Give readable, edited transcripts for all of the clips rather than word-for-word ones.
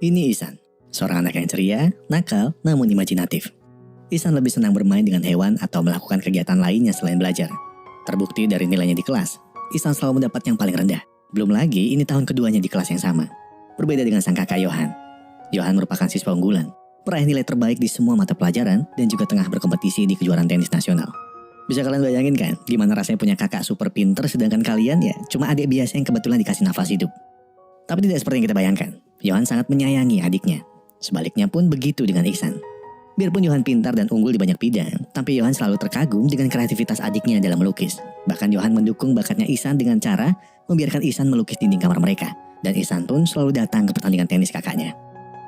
Ini Ihsan, seorang anak yang ceria, nakal, namun imajinatif. Ihsan lebih senang bermain dengan hewan atau melakukan kegiatan lainnya selain belajar. Terbukti dari nilainya di kelas, Ihsan selalu mendapat yang paling rendah. Belum lagi ini tahun keduanya di kelas yang sama. Berbeda dengan sang kakak Johan. Johan merupakan siswa unggulan, meraih nilai terbaik di semua mata pelajaran dan juga tengah berkompetisi di kejuaraan tenis nasional. Bisa kalian bayangin kan, gimana rasanya punya kakak super pinter sedangkan kalian ya cuma adik biasa yang kebetulan dikasih nafas hidup. Tapi tidak seperti yang kita bayangkan. Johan sangat menyayangi adiknya. Sebaliknya pun begitu dengan Ihsan. Biarpun Johan pintar dan unggul di banyak bidang, tapi Johan selalu terkagum dengan kreativitas adiknya dalam melukis. Bahkan Johan mendukung bakatnya Ihsan dengan cara membiarkan Ihsan melukis dinding kamar mereka. Dan Ihsan pun selalu datang ke pertandingan tenis kakaknya.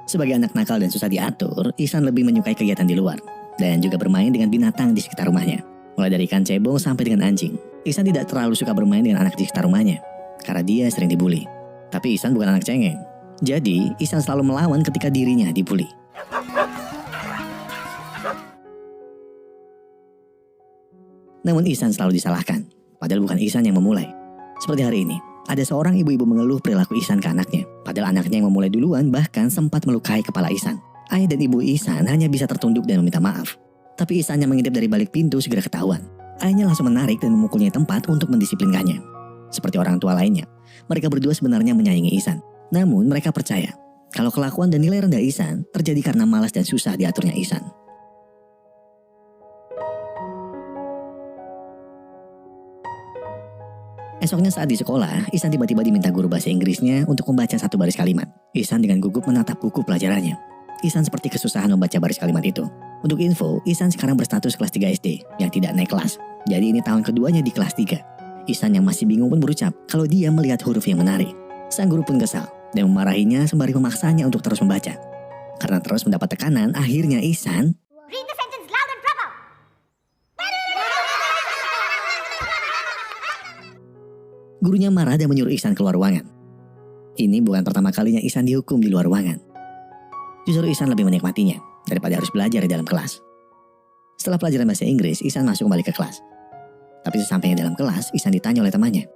Sebagai anak nakal dan susah diatur, Ihsan lebih menyukai kegiatan di luar. Dan juga bermain dengan binatang di sekitar rumahnya. Mulai dari ikan cebong sampai dengan anjing. Ihsan tidak terlalu suka bermain dengan anak di sekitar rumahnya. Karena dia sering dibully. Tapi Ihsan bukan anak cengeng. Jadi, Ihsan selalu melawan ketika dirinya dibully. Namun Ihsan selalu disalahkan, padahal bukan Ihsan yang memulai. Seperti hari ini, ada seorang ibu-ibu mengeluh perilaku Ihsan ke anaknya. Padahal anaknya yang memulai duluan bahkan sempat melukai kepala Ihsan. Ayah dan ibu Ihsan hanya bisa tertunduk dan meminta maaf. Tapi Ihsan yang mengintip dari balik pintu segera ketahuan. Ayahnya langsung menarik dan memukulnya tempat untuk mendisiplinkannya. Seperti orang tua lainnya, mereka berdua sebenarnya menyayangi Ihsan. Namun mereka percaya kalau kelakuan dan nilai rendah Ihsan terjadi karena malas dan susah diaturnya Ihsan. Esoknya saat di sekolah, Ihsan tiba-tiba diminta guru bahasa Inggrisnya untuk membaca satu baris kalimat. Ihsan dengan gugup menatap buku pelajarannya. Ihsan seperti kesusahan membaca baris kalimat itu. Untuk info, Ihsan sekarang berstatus kelas 3 SD yang tidak naik kelas. Jadi ini tahun keduanya di kelas 3. Ihsan yang masih bingung pun berucap kalau dia melihat huruf yang menarik. Sang guru pun kesal dan memarahinya sembari memaksanya untuk terus membaca. Karena terus mendapat tekanan, akhirnya Ihsan Read the sentence loud and proper. Gurunya marah dan menyuruh Ihsan keluar ruangan. Ini bukan pertama kalinya Ihsan dihukum di luar ruangan. Justru Ihsan lebih menikmatinya daripada harus belajar di dalam kelas. Setelah pelajaran bahasa Inggris, Ihsan masuk kembali ke kelas. Tapi sesampainya dalam kelas, Ihsan ditanya oleh temannya,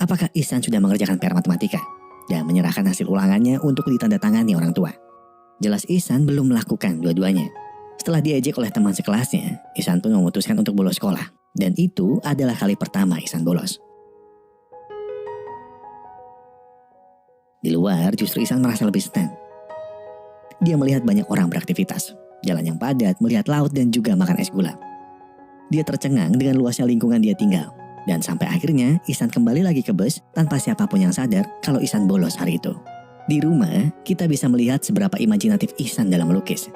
apakah Ihsan sudah mengerjakan PR matematika dan menyerahkan hasil ulangannya untuk ditandatangani orang tua. Jelas Ihsan belum melakukan dua-duanya. Setelah diejek oleh teman sekelasnya, Ihsan pun memutuskan untuk bolos sekolah. Dan itu adalah kali pertama Ihsan bolos. Di luar justru Ihsan merasa lebih senang. Dia melihat banyak orang beraktivitas, jalan yang padat, melihat laut dan juga makan es gula. Dia tercengang dengan luasnya lingkungan dia tinggal. Dan sampai akhirnya Ihsan kembali lagi ke bus tanpa siapapun yang sadar kalau Ihsan bolos hari itu. Di rumah, kita bisa melihat seberapa imajinatif Ihsan dalam melukis.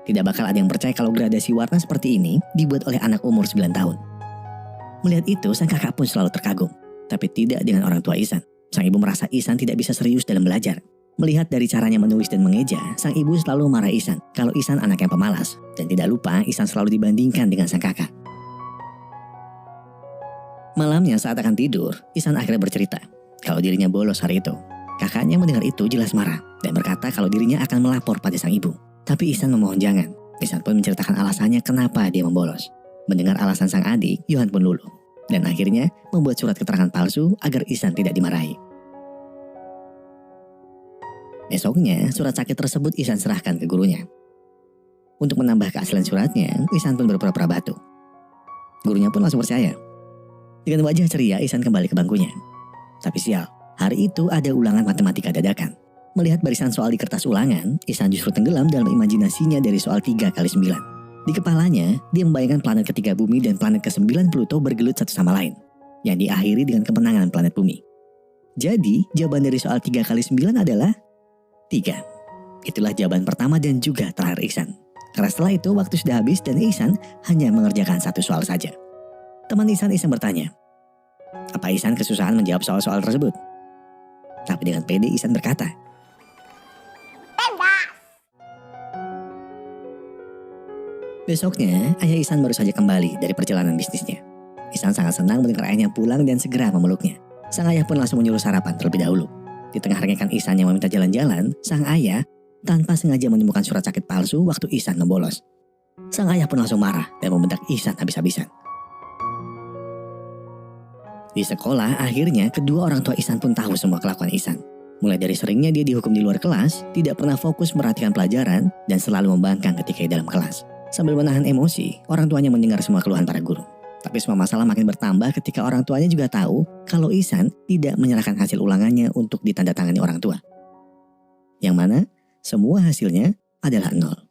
Tidak bakal ada yang percaya kalau gradasi warna seperti ini dibuat oleh anak umur 9 tahun. Melihat itu, sang kakak pun selalu terkagum. Tapi tidak dengan orang tua Ihsan. Sang ibu merasa Ihsan tidak bisa serius dalam belajar. Melihat dari caranya menulis dan mengeja, sang ibu selalu marah Ihsan kalau Ihsan anak yang pemalas. Dan tidak lupa Ihsan selalu dibandingkan dengan sang kakak. Malamnya saat akan tidur, Ihsan akhirnya bercerita kalau dirinya bolos hari itu. Kakaknya mendengar itu jelas marah dan berkata kalau dirinya akan melapor pada sang ibu. Tapi Ihsan memohon jangan. Ihsan pun menceritakan alasannya kenapa dia membolos. Mendengar alasan sang adik, Johan pun luluh. Dan akhirnya membuat surat keterangan palsu agar Ihsan tidak dimarahi. Esoknya, surat sakit tersebut Ihsan serahkan ke gurunya. Untuk menambah keaslian suratnya, Ihsan pun berpura-pura batuk. Gurunya pun langsung percaya. Dengan wajah ceria, Ihsan kembali ke bangkunya. Tapi sial, hari itu ada ulangan matematika dadakan. Melihat barisan soal di kertas ulangan, Ihsan justru tenggelam dalam imajinasinya dari soal 3 kali 9. Di kepalanya, dia membayangkan planet ketiga Bumi dan planet ke-9 Pluto bergelut satu sama lain, yang diakhiri dengan kemenangan planet Bumi. Jadi, jawaban dari soal 3 kali 9 adalah 3. Itulah jawaban pertama dan juga terakhir Ihsan. Karena setelah itu, waktu sudah habis dan Ihsan hanya mengerjakan satu soal saja. Teman Ihsan bertanya, apa Ihsan kesusahan menjawab soal-soal tersebut? Tapi dengan pede Ihsan berkata, Pendas. besoknya, ayah Ihsan baru saja kembali dari perjalanan bisnisnya. Ihsan sangat senang mendengar ayahnya pulang dan segera memeluknya. Sang ayah pun langsung menyuruh sarapan terlebih dahulu. Di tengah renggakan Ihsan yang meminta jalan-jalan, sang ayah tanpa sengaja menemukan surat sakit palsu waktu Ihsan membolos. Sang ayah pun langsung marah dan membentak Ihsan habis-habisan. Di sekolah, akhirnya kedua orang tua Ihsan pun tahu semua kelakuan Ihsan. Mulai dari seringnya dia dihukum di luar kelas, tidak pernah fokus merhatikan pelajaran, dan selalu membangkang ketika di dalam kelas. Sambil menahan emosi, orang tuanya mendengar semua keluhan para guru. Tapi semua masalah makin bertambah ketika orang tuanya juga tahu kalau Ihsan tidak menyerahkan hasil ulangannya untuk ditandatangani orang tua. Yang mana semua hasilnya adalah 0.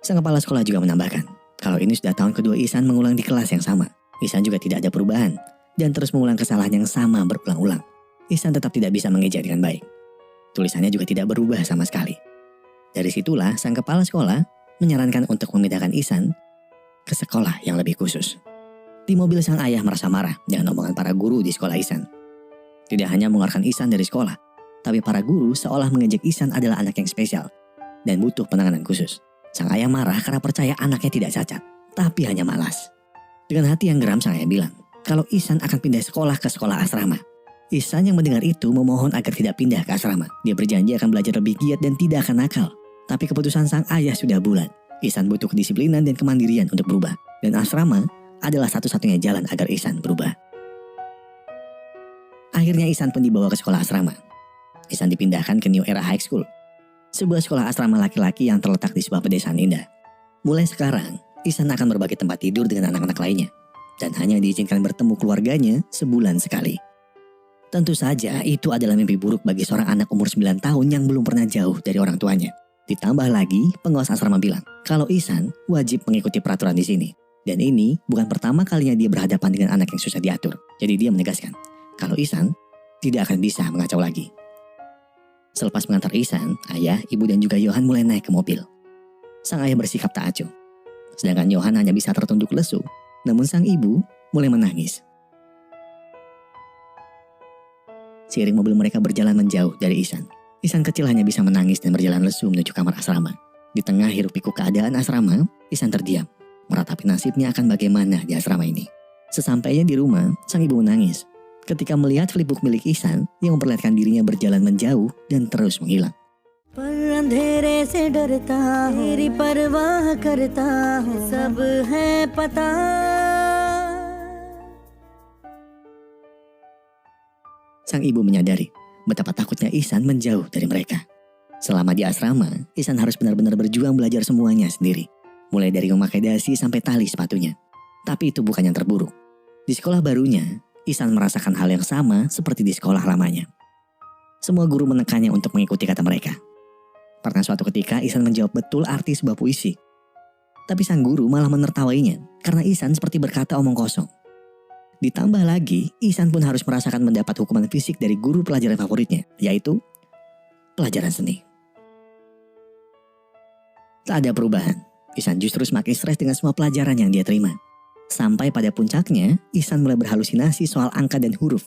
Sang kepala sekolah juga menambahkan, kalau ini sudah tahun kedua Ihsan mengulang di kelas yang sama. Ihsan juga tidak ada perubahan dan terus mengulang kesalahan yang sama berulang-ulang. Ihsan tetap tidak bisa mengeja dengan baik. Tulisannya juga tidak berubah sama sekali. Dari situlah sang kepala sekolah menyarankan untuk memindahkan Ihsan ke sekolah yang lebih khusus. Di mobil sang ayah merasa marah dengan omongan para guru di sekolah Ihsan. Tidak hanya mengeluarkan Ihsan dari sekolah, tapi para guru seolah mengejek Ihsan adalah anak yang spesial dan butuh penanganan khusus. Sang ayah marah karena percaya anaknya tidak cacat, tapi hanya malas. Dengan hati yang geram sang ayah bilang, kalau Ihsan akan pindah sekolah ke sekolah asrama. Ihsan yang mendengar itu memohon agar tidak pindah ke asrama. Dia berjanji akan belajar lebih giat dan tidak akan nakal. Tapi keputusan sang ayah sudah bulat. Ihsan butuh kedisiplinan dan kemandirian untuk berubah. Dan asrama adalah satu-satunya jalan agar Ihsan berubah. Akhirnya Ihsan pun dibawa ke sekolah asrama. Ihsan dipindahkan ke New Era High School, sebuah sekolah asrama laki-laki yang terletak di sebuah pedesaan indah. Mulai sekarang, Ihsan akan berbagi tempat tidur dengan anak-anak lainnya. Dan hanya diizinkan bertemu keluarganya sebulan sekali. Tentu saja itu adalah mimpi buruk bagi seorang anak umur 9 tahun yang belum pernah jauh dari orang tuanya. Ditambah lagi, pengawas asrama bilang kalau Ihsan wajib mengikuti peraturan di sini. Dan ini bukan pertama kalinya dia berhadapan dengan anak yang susah diatur. Jadi dia menegaskan kalau Ihsan tidak akan bisa mengacau lagi. Selepas mengantar Ihsan, ayah, ibu dan juga Yohan mulai naik ke mobil. Sang ayah bersikap tak acuh. Sedangkan Yohan hanya bisa tertunduk lesu. Namun sang ibu mulai menangis. Seiring mobil mereka berjalan menjauh dari Ihsan. Ihsan kecil hanya bisa menangis dan berjalan lesu menuju kamar asrama. Di tengah hiruk-pikuk keadaan asrama, Ihsan terdiam, meratapi nasibnya akan bagaimana di asrama ini. Sesampainya di rumah, sang ibu menangis ketika melihat flipbook milik Ihsan yang memperlihatkan dirinya berjalan menjauh dan terus menghilang. अंधेरे से डरता हूँ, तेरी परवाह करता हूँ, सब है पता. Sang ibu menyadari betapa takutnya Ihsan menjauh dari mereka. Selama di asrama, Ihsan harus benar-benar berjuang belajar semuanya sendiri. Mulai dari memakai dasi sampai tali sepatunya. Tapi itu bukan yang terburuk. Di sekolah barunya, Ihsan merasakan hal yang sama seperti di sekolah lamanya. Semua guru menekannya untuk mengikuti kata mereka. Pernah suatu ketika Ihsan menjawab betul arti sebuah puisi. Tapi sang guru malah menertawainya karena Ihsan seperti berkata omong kosong. Ditambah lagi, Ihsan pun harus merasakan mendapat hukuman fisik dari guru pelajaran favoritnya, yaitu pelajaran seni. Tak ada perubahan, Ihsan justru semakin stres dengan semua pelajaran yang dia terima. Sampai pada puncaknya, Ihsan mulai berhalusinasi soal angka dan huruf.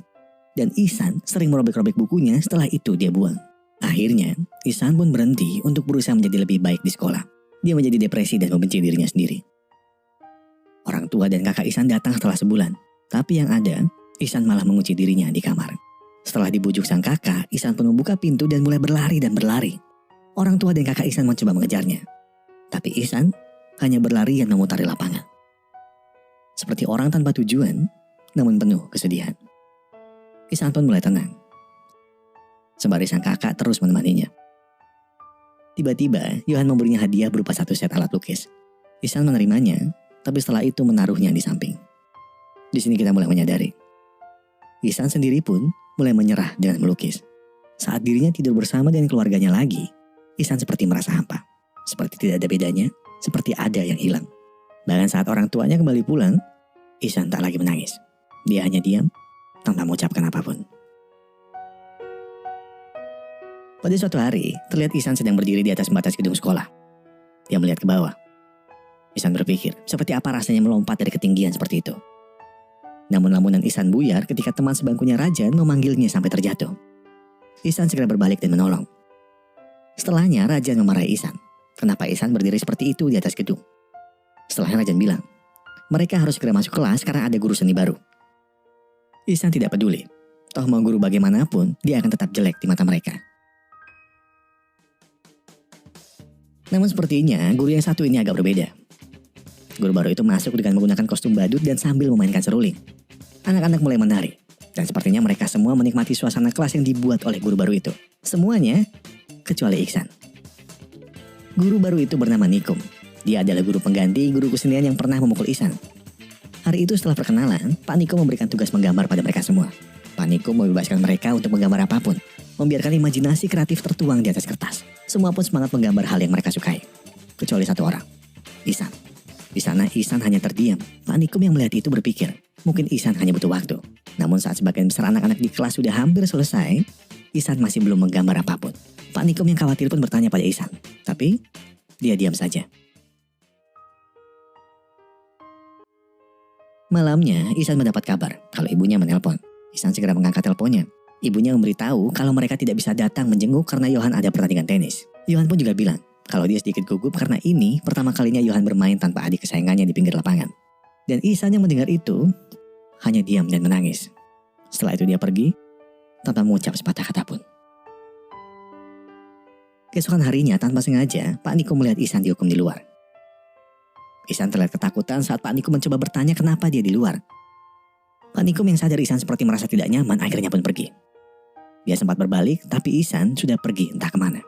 Dan Ihsan sering merobek-robek bukunya, setelah itu dia buang. Akhirnya, Ihsan pun berhenti untuk berusaha menjadi lebih baik di sekolah. Dia menjadi depresi dan membenci dirinya sendiri. Orang tua dan kakak Ihsan datang setelah sebulan. Tapi yang ada, Ihsan malah mengunci dirinya di kamar. Setelah dibujuk sang kakak, Ihsan pun membuka pintu dan mulai berlari dan berlari. Orang tua dan kakak Ihsan mencoba mengejarnya. Tapi Ihsan hanya berlari dan memutari lapangan. Seperti orang tanpa tujuan, namun penuh kesedihan. Ihsan pun mulai tenang. Sembari sang kakak terus menemaninya. Tiba-tiba, Yohan memberinya hadiah berupa satu set alat lukis. Ihsan menerimanya, tapi setelah itu menaruhnya di samping. Di sini kita mulai menyadari, Ihsan sendiri pun mulai menyerah dengan melukis. Saat dirinya tidur bersama dengan keluarganya lagi, Ihsan seperti merasa hampa. Seperti tidak ada bedanya, seperti ada yang hilang. Bahkan saat orang tuanya kembali pulang, Ihsan tak lagi menangis. Dia hanya diam, tanpa mengucapkan apapun. Pada suatu hari, terlihat Ihsan sedang berdiri di atas batas gedung sekolah. Dia melihat ke bawah. Ihsan berpikir, seperti apa rasanya melompat dari ketinggian seperti itu. Namun lamunan Ihsan buyar ketika teman sebangkunya Rajan memanggilnya sampai terjatuh. Ihsan segera berbalik dan menolong. Setelahnya Rajan memarahi Ihsan. Kenapa Ihsan berdiri seperti itu di atas gedung? Setelahnya Rajan bilang, mereka harus segera masuk kelas karena ada guru seni baru. Ihsan tidak peduli. Toh mau guru bagaimanapun, dia akan tetap jelek di mata mereka. Namun sepertinya guru yang satu ini agak berbeda. Guru baru itu masuk dengan menggunakan kostum badut dan sambil memainkan seruling. Anak-anak mulai menari. Dan sepertinya mereka semua menikmati suasana kelas yang dibuat oleh guru baru itu. Semuanya, kecuali Iksan. Guru baru itu bernama Nikum. Dia adalah guru pengganti guru kesenian yang pernah memukul Ihsan. Hari itu setelah perkenalan, Pak Nikum memberikan tugas menggambar pada mereka semua. Pak Nikum membebaskan mereka untuk menggambar apapun, membiarkan imajinasi kreatif tertuang di atas kertas. Semua pun semangat menggambar hal yang mereka sukai. Kecuali satu orang, Ihsan. Di sana Ihsan hanya terdiam. Pak Nikum yang melihat itu berpikir, mungkin Ihsan hanya butuh waktu. Namun saat sebagian besar anak-anak di kelas sudah hampir selesai, Ihsan masih belum menggambar apapun. Pak Nikum yang khawatir pun bertanya pada Ihsan. Tapi, dia diam saja. Malamnya, Ihsan mendapat kabar kalau ibunya menelpon. Ihsan segera mengangkat teleponnya. Ibunya memberitahu kalau mereka tidak bisa datang menjenguk karena Johan ada pertandingan tenis. Johan pun juga bilang kalau dia sedikit gugup karena ini pertama kalinya Johan bermain tanpa adik kesayangannya di pinggir lapangan. Dan Ihsan yang mendengar itu hanya diam dan menangis. Setelah itu dia pergi tanpa mengucap sepatah kata pun. Keesokan harinya tanpa sengaja Pak Nikum melihat Ihsan dihukum di luar. Ihsan terlihat ketakutan saat Pak Nikum mencoba bertanya kenapa dia di luar. Pak Nikum yang sadar Ihsan seperti merasa tidak nyaman akhirnya pun pergi. Dia sempat berbalik tapi Ihsan sudah pergi entah kemana.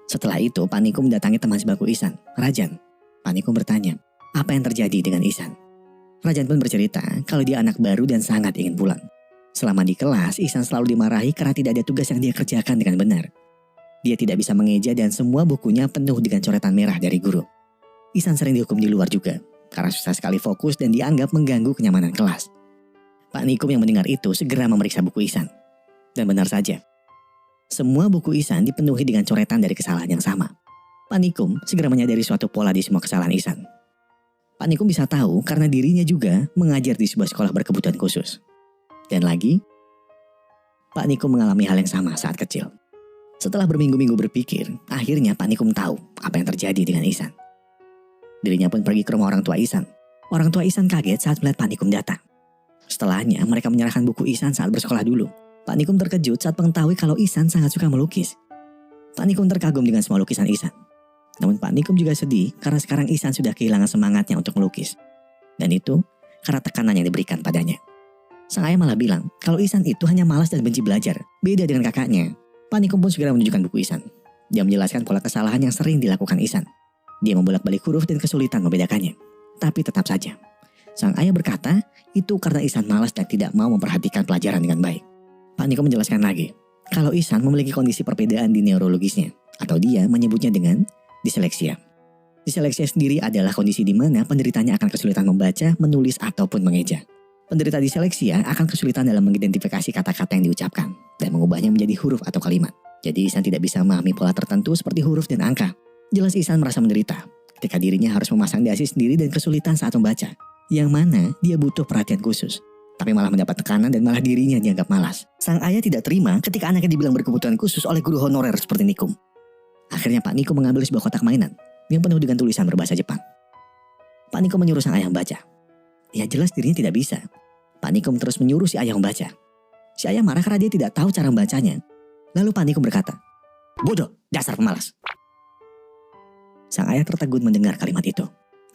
Setelah itu Pak Nikum mendatangi teman sebaku Ihsan, Rajan. Pak Nikum bertanya, apa yang terjadi dengan Ihsan? Rajan pun bercerita kalau dia anak baru dan sangat ingin pulang. Selama di kelas, Ihsan selalu dimarahi karena tidak ada tugas yang dia kerjakan dengan benar. Dia tidak bisa mengeja dan semua bukunya penuh dengan coretan merah dari guru. Ihsan sering dihukum di luar juga, karena susah sekali fokus dan dianggap mengganggu kenyamanan kelas. Pak Nikum yang mendengar itu segera memeriksa buku Ihsan. Dan benar saja, semua buku Ihsan dipenuhi dengan coretan dari kesalahan yang sama. Pak Nikum segera menyadari suatu pola di semua kesalahan Ihsan. Pak Nikum bisa tahu karena dirinya juga mengajar di sebuah sekolah berkebutuhan khusus. Dan lagi, Pak Nikum mengalami hal yang sama saat kecil. Setelah berminggu-minggu berpikir, akhirnya Pak Nikum tahu apa yang terjadi dengan Ihsan. Dirinya pun pergi ke rumah orang tua Ihsan. Orang tua Ihsan kaget saat melihat Pak Nikum datang. Setelahnya, mereka menyerahkan buku Ihsan saat bersekolah dulu. Pak Nikum terkejut saat mengetahui kalau Ihsan sangat suka melukis. Pak Nikum terkagum dengan semua lukisan Ihsan. Namun Pak Nikum juga sedih karena sekarang Ihsan sudah kehilangan semangatnya untuk melukis. Dan itu karena tekanan yang diberikan padanya. Sang ayah malah bilang kalau Ihsan itu hanya malas dan benci belajar. Beda dengan kakaknya. Pak Nikum pun segera menunjukkan buku Ihsan. Dia menjelaskan pola kesalahan yang sering dilakukan Ihsan. Dia membolak-balik huruf dan kesulitan membedakannya. Tapi tetap saja, sang ayah berkata itu karena Ihsan malas dan tidak mau memperhatikan pelajaran dengan baik. Pak Nikum menjelaskan lagi, kalau Ihsan memiliki kondisi perbedaan di neurologisnya, atau dia menyebutnya dengan diseleksia. Diseleksia sendiri adalah kondisi di mana penderitanya akan kesulitan membaca, menulis, ataupun mengeja. Penderita diseleksia akan kesulitan dalam mengidentifikasi kata-kata yang diucapkan dan mengubahnya menjadi huruf atau kalimat. Jadi Ihsan tidak bisa memahami pola tertentu seperti huruf dan angka. Jelas Ihsan merasa menderita ketika dirinya harus memasang dasi sendiri dan kesulitan saat membaca, yang mana dia butuh perhatian khusus. Tapi malah mendapat tekanan dan malah dirinya dianggap malas. Sang ayah tidak terima ketika anaknya dibilang berkebutuhan khusus oleh guru honorer seperti Nikum. Akhirnya Pak Nikum mengambil sebuah kotak mainan yang penuh dengan tulisan berbahasa Jepang. Pak Nikum menyuruh sang ayah membaca. Ya jelas dirinya tidak bisa. Pak Nikum terus menyuruh si ayah membaca. Si ayah marah karena dia tidak tahu cara membacanya. Lalu Pak Nikum berkata, "Bodoh, dasar pemalas." Sang ayah tertegun mendengar kalimat itu.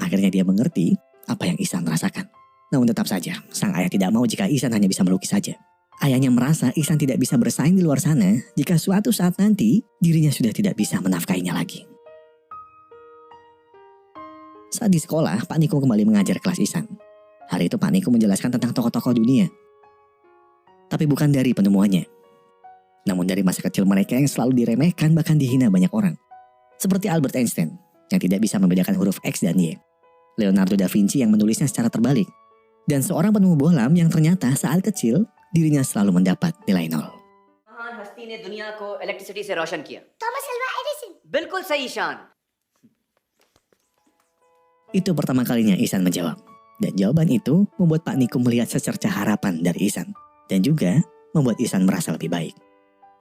Akhirnya dia mengerti apa yang Ihsan rasakan. Namun tetap saja, sang ayah tidak mau jika Ihsan hanya bisa melukis saja. Ayahnya merasa Ihsan tidak bisa bersaing di luar sana jika suatu saat nanti dirinya sudah tidak bisa menafkahinya lagi. Saat di sekolah, Pak Nikum kembali mengajar kelas Ihsan. Hari itu Pak Nikum menjelaskan tentang tokoh-tokoh dunia. Tapi bukan dari penemuannya. Namun dari masa kecil mereka yang selalu diremehkan bahkan dihina banyak orang. Seperti Albert Einstein yang tidak bisa membedakan huruf X dan Y. Leonardo da Vinci yang menulisnya secara terbalik. Dan seorang penemu bohlam yang ternyata saat kecil dirinya selalu mendapat nilai 0. महान हस्ती ने दुनिया को इलेक्ट्रिसिटी से रोशन किया। Thomas Alva Edison. बिल्कुल सही Ishan. Itu pertama kalinya Ihsan menjawab. Dan jawaban itu membuat Pak Nikum melihat secercah harapan dari Ihsan. Dan juga membuat Ihsan merasa lebih baik.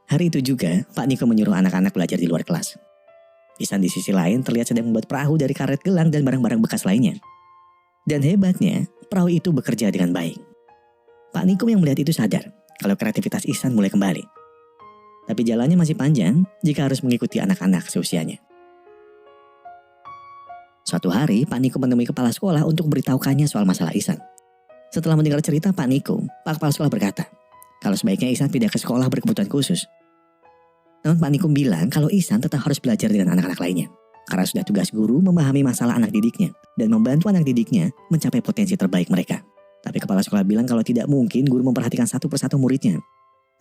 Hari itu juga Pak Nikum menyuruh anak-anak belajar di luar kelas. Ihsan di sisi lain terlihat sedang membuat perahu dari karet gelang dan barang-barang bekas lainnya. Dan hebatnya, perahu itu bekerja dengan baik. Pak Nikum yang melihat itu sadar kalau kreativitas Ihsan mulai kembali. Tapi jalannya masih panjang jika harus mengikuti anak-anak seusianya. Suatu hari, Pak Nikum menemui kepala sekolah untuk memberitahukannya soal masalah Ihsan. Setelah mendengar cerita Pak Nikum, Pak Kepala Sekolah berkata, kalau sebaiknya Ihsan pindah ke sekolah berkebutuhan khusus. Namun Pak Nikum bilang kalau Ihsan tetap harus belajar dengan anak-anak lainnya. Karena sudah tugas guru memahami masalah anak didiknya dan membantu anak didiknya mencapai potensi terbaik mereka. Tapi kepala sekolah bilang kalau tidak mungkin guru memperhatikan satu persatu muridnya.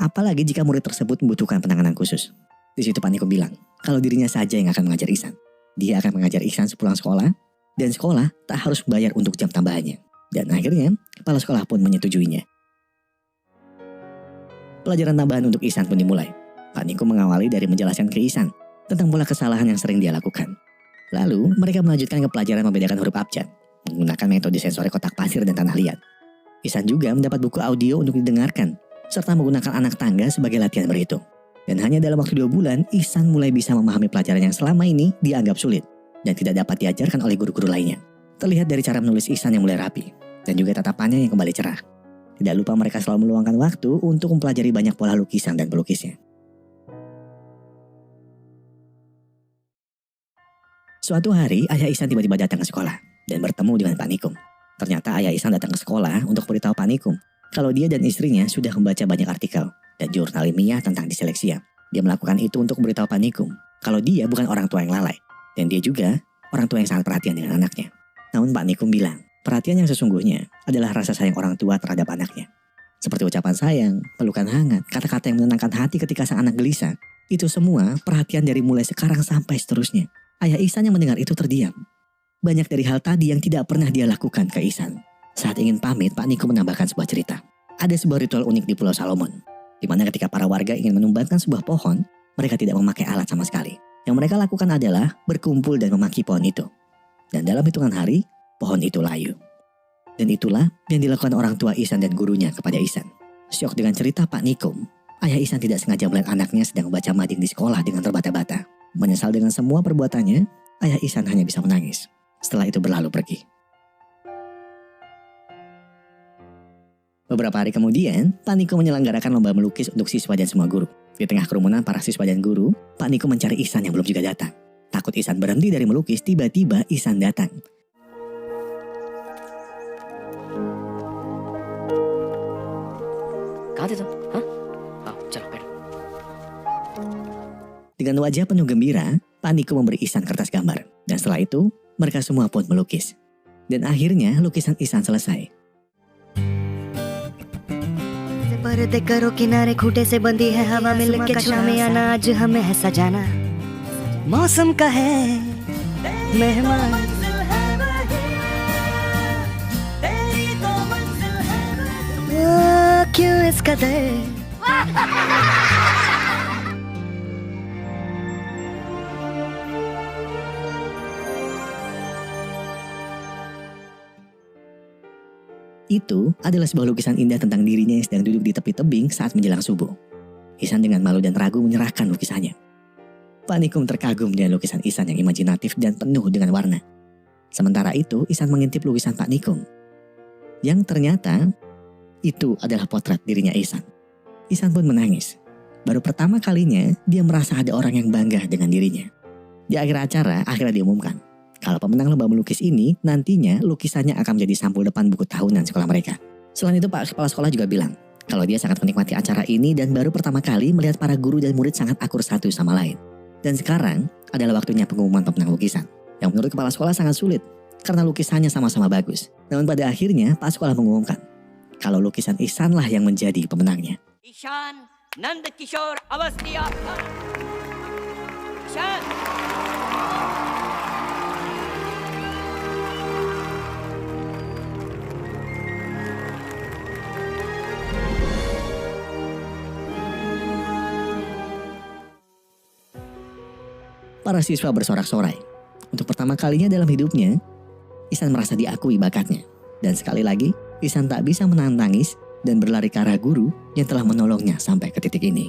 Apalagi jika murid tersebut membutuhkan penanganan khusus. Di situ Pak Nikum bilang kalau dirinya saja yang akan mengajar Ihsan. Dia akan mengajar Ihsan sepulang sekolah dan sekolah tak harus bayar untuk jam tambahannya. Dan akhirnya kepala sekolah pun menyetujuinya. Pelajaran tambahan untuk Ihsan pun dimulai. Pak Nikum mengawali dari menjelaskan ke Ihsan tentang pola kesalahan yang sering dia lakukan. Lalu mereka melanjutkan ke pelajaran membedakan huruf abjad menggunakan metode sensori kotak pasir dan tanah liat. Ihsan juga mendapat buku audio untuk didengarkan serta menggunakan anak tangga sebagai latihan berhitung. Dan hanya dalam waktu 2 bulan Ihsan mulai bisa memahami pelajaran yang selama ini dianggap sulit dan tidak dapat diajarkan oleh guru-guru lainnya. Terlihat dari cara menulis Ihsan yang mulai rapi dan juga tatapannya yang kembali cerah. Tidak lupa mereka selalu meluangkan waktu untuk mempelajari banyak pola lukisan dan pelukisnya. Suatu hari, ayah Ihsan tiba-tiba datang ke sekolah dan bertemu dengan Pak Nikum. Ternyata ayah Ihsan datang ke sekolah untuk beritahu Pak Nikum kalau dia dan istrinya sudah membaca banyak artikel dan jurnal ilmiah tentang diseleksia. Dia melakukan itu untuk memberitahu Pak Nikum kalau dia bukan orang tua yang lalai dan dia juga orang tua yang sangat perhatian dengan anaknya. Namun Pak Nikum bilang, perhatian yang sesungguhnya adalah rasa sayang orang tua terhadap anaknya. Seperti ucapan sayang, pelukan hangat, kata-kata yang menenangkan hati ketika sang anak gelisah. Itu semua perhatian dari mulai sekarang sampai seterusnya. Ayah Ihsan yang mendengar itu terdiam. Banyak dari hal tadi yang tidak pernah dia lakukan ke Ihsan. Saat ingin pamit, Pak Nikum menambahkan sebuah cerita. Ada sebuah ritual unik di Pulau Salomon, di mana ketika para warga ingin menumbangkan sebuah pohon, mereka tidak memakai alat sama sekali. Yang mereka lakukan adalah berkumpul dan memaki pohon itu. Dan dalam hitungan hari, pohon itu layu. Dan itulah yang dilakukan orang tua Ihsan dan gurunya kepada Ihsan. Syok dengan cerita Pak Nikum, ayah Ihsan tidak sengaja melihat anaknya sedang membaca mading di sekolah dengan terbata-bata. Menyesal dengan semua perbuatannya, ayah Ihsan hanya bisa menangis. Setelah itu berlalu pergi. Beberapa hari kemudian, Pak Nikum menyelenggarakan lomba melukis untuk siswa dan semua guru. Di tengah kerumunan para siswa dan guru, Pak Nikum mencari Ihsan yang belum juga datang. Takut Ihsan berhenti dari melukis, tiba-tiba Ihsan datang. कहाँ थे तुम? हाँ? आओ, चलो बैठो. Dengan wajah penuh gembira, Pak Nikum memberi Ihsan kertas gambar. Dan setelah itu, mereka semua pun melukis. Dan akhirnya lukisan Ihsan selesai. पर्दे करो किनारे खूटे से बंदी है हवा में लिख के शामे आना आज हमें है सजाना मौसम का है मेहमान क्यों इस कदर Itu adalah sebuah lukisan indah tentang dirinya yang sedang duduk di tepi tebing saat menjelang subuh. Ihsan dengan malu dan ragu menyerahkan lukisannya. Pak Nikum terkagum dengan lukisan Ihsan yang imajinatif dan penuh dengan warna. Sementara itu, Ihsan mengintip lukisan Pak Nikum. Yang ternyata, itu adalah potret dirinya Ihsan. Ihsan pun menangis. Baru pertama kalinya, dia merasa ada orang yang bangga dengan dirinya. Di akhir acara, akhirnya diumumkan kalau pemenang lomba melukis ini nantinya lukisannya akan menjadi sampul depan buku tahunan sekolah mereka. Selain itu Pak Kepala Sekolah juga bilang kalau dia sangat menikmati acara ini dan baru pertama kali melihat para guru dan murid sangat akur satu sama lain. Dan sekarang adalah waktunya pengumuman pemenang lukisan yang menurut Kepala Sekolah sangat sulit karena lukisannya sama-sama bagus. Namun pada akhirnya Pak Sekolah mengumumkan kalau lukisan Ihsan lah yang menjadi pemenangnya. Ishan नंद किशोर अवस्थी Ishan Para siswa bersorak-sorai. Untuk pertama kalinya dalam hidupnya, Ihsan merasa diakui bakatnya. Dan sekali lagi, Ihsan tak bisa menahan tangis dan berlari ke arah guru yang telah menolongnya sampai ke titik ini.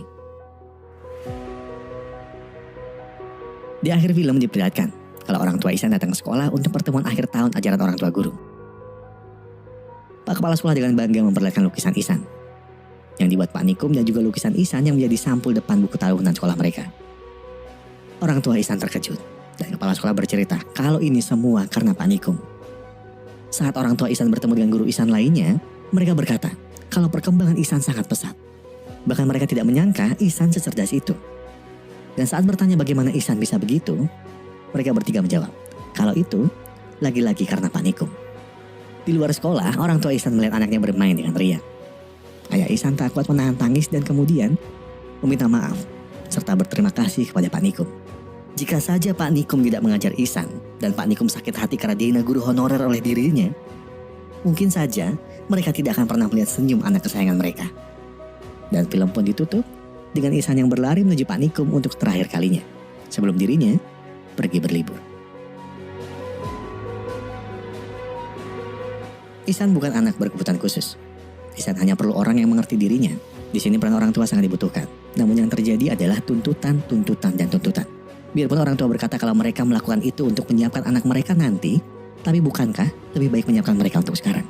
Di akhir film diperlihatkan kalau orang tua Ihsan datang ke sekolah untuk pertemuan akhir tahun ajaran orang tua guru. Pak Kepala Sekolah dengan bangga memperlihatkan lukisan Ihsan yang dibuat Pak Nikum dan juga lukisan Ihsan yang menjadi sampul depan buku tahunan sekolah mereka. Orang tua Ihsan terkejut dan Kepala Sekolah bercerita kalau ini semua karena Pak Nikum. Saat orang tua Ihsan bertemu dengan guru Ihsan lainnya, mereka berkata kalau perkembangan Ihsan sangat pesat. Bahkan mereka tidak menyangka Ihsan secerdas itu. Dan saat bertanya bagaimana Ihsan bisa begitu, mereka bertiga menjawab, kalau itu lagi-lagi karena panikum. Di luar sekolah, orang tua Ihsan melihat anaknya bermain dengan riang. Ayah Ihsan tak kuat menahan tangis dan kemudian meminta maaf serta berterima kasih kepada Pak Nikum. Jika saja Pak Nikum tidak mengajar Ihsan dan Pak Nikum sakit hati karena dihina guru honorer oleh dirinya, mungkin saja mereka tidak akan pernah melihat senyum anak kesayangan mereka. Dan film pun ditutup dengan Ihsan yang berlari menuju Pak Nikum untuk terakhir kalinya sebelum dirinya pergi berlibur. Ihsan bukan anak berkebutuhan khusus. Ihsan hanya perlu orang yang mengerti dirinya. Di sini peran orang tua sangat dibutuhkan. Namun yang terjadi adalah tuntutan. Biarpun orang tua berkata kalau mereka melakukan itu untuk menyiapkan anak mereka nanti, tapi bukankah lebih baik menyiapkan mereka untuk sekarang?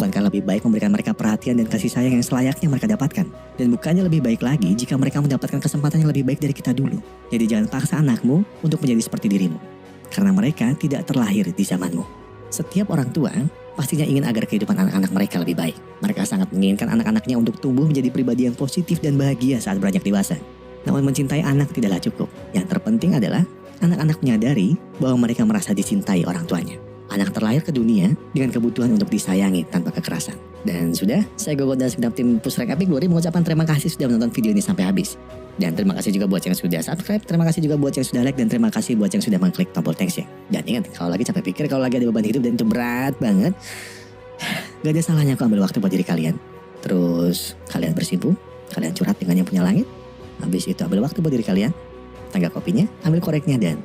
Bukankah lebih baik memberikan mereka perhatian dan kasih sayang yang selayaknya mereka dapatkan? Dan bukannya lebih baik lagi jika mereka mendapatkan kesempatan yang lebih baik dari kita dulu? Jadi jangan paksa anakmu untuk menjadi seperti dirimu. Karena mereka tidak terlahir di zamanmu. Setiap orang tua pastinya ingin agar kehidupan anak-anak mereka lebih baik. Mereka sangat menginginkan anak-anaknya untuk tumbuh menjadi pribadi yang positif dan bahagia saat beranjak dewasa. Namun mencintai anak tidaklah cukup. Yang terpenting adalah anak-anak menyadari bahwa mereka merasa dicintai orang tuanya. Anak terlahir ke dunia dengan kebutuhan untuk disayangi tanpa kekerasan. Dan sudah, saya Gogo dan segenap tim Pusrek Epic Glory mengucapkan terima kasih sudah menonton video ini sampai habis. Dan terima kasih juga buat yang sudah subscribe, terima kasih juga buat yang sudah like, dan terima kasih buat yang sudah mengklik tombol thanks ya. Dan ingat, kalau lagi capek pikir, kalau lagi ada beban hidup dan itu berat banget, gak ada salahnya aku ambil waktu buat diri kalian. Terus kalian bersimpu, kalian curhat dengan yang punya langit. Habis itu ambil waktu buat diri kalian, tangga kopinya, ambil koreknya, dan